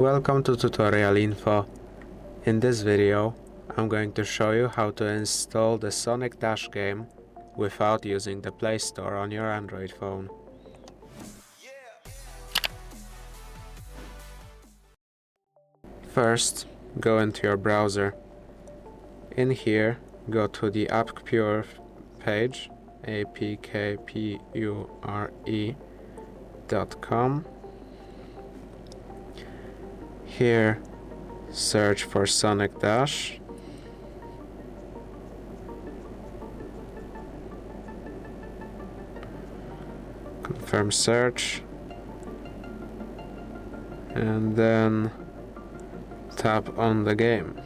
Welcome to tutorial info. In this video I'm going to show you how to install the Sonic Dash game without using the Play Store on your Android phone. First, go into your browser. In here, go to the APKPure page, APKPure.com. Here, search for Sonic Dash. Confirm search. And then tap on the game.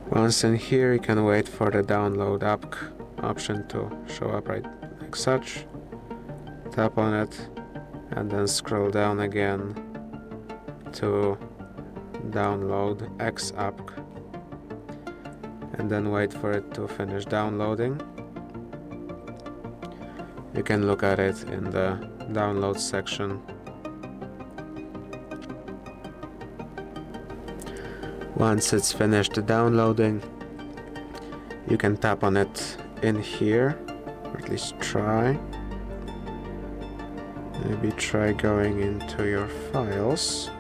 Once in here, you can wait for the download app option to show up right like such. Tap on it and then scroll down again to download XAPK and then wait for it to finish downloading. You can look at it in the download section. Once it's finished downloading, you can tap on it in here, or at least try. Maybe try going into your files.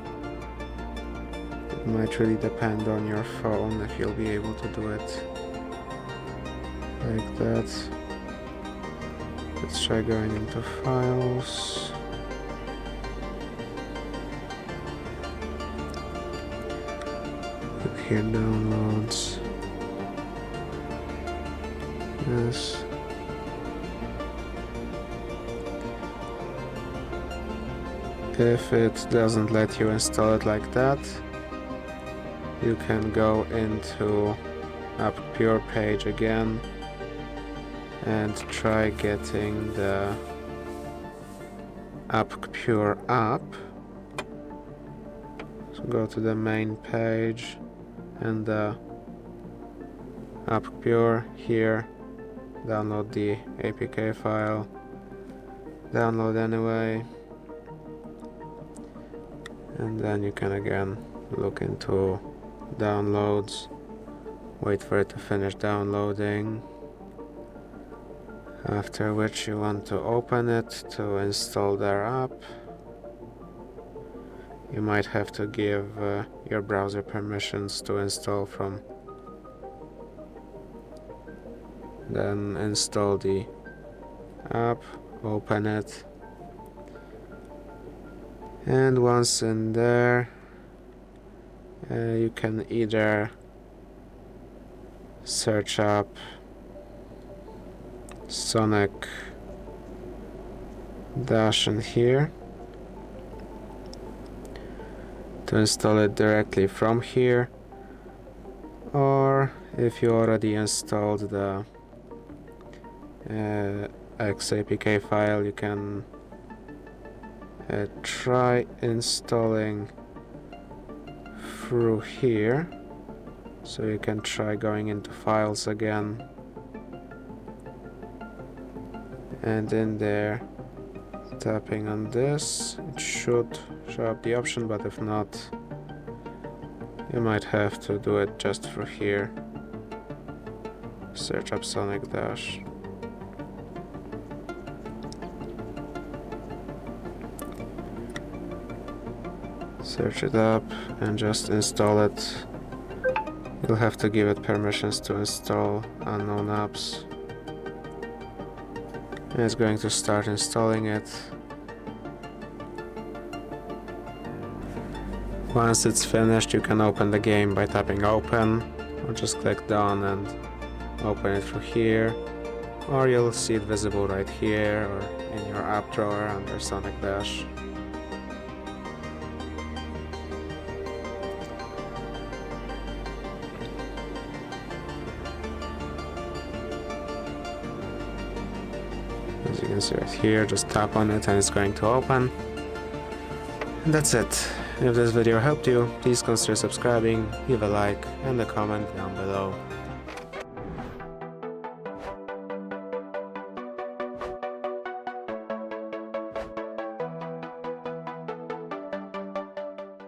It might really depend on your phone if you'll be able to do it like that. Let's try going into files. Look here, downloads. Yes. If it doesn't let you install it like that, you can go into APKPure page again and try getting the APKPure app. So go to the main page and the APKPure here, download the APK file, download anyway. And then you can again look into downloads, wait for it to finish downloading, after which you want to open it to install their app. You might have to give your browser permissions to install from. Then install the app, open it. And once in there, you can either search up Sonic Dash in here to install it directly from here, or if you already installed the XAPK file, you can try installing through here. So you can try going into files again, and in there tapping on this, it should show up the option, but if not, you might have to do it just through here. Search up Sonic Dash. Search it up and just install it. You'll have to give it permissions to install unknown apps. And it's going to start installing it. Once it's finished, you can open the game by tapping open, or just click done and open it through here, or you'll see it visible right here or in your app drawer under Sonic Dash. As you can see right here, just tap on it and it's going to open. And that's it. If this video helped you, please consider subscribing, leave a like and a comment down below.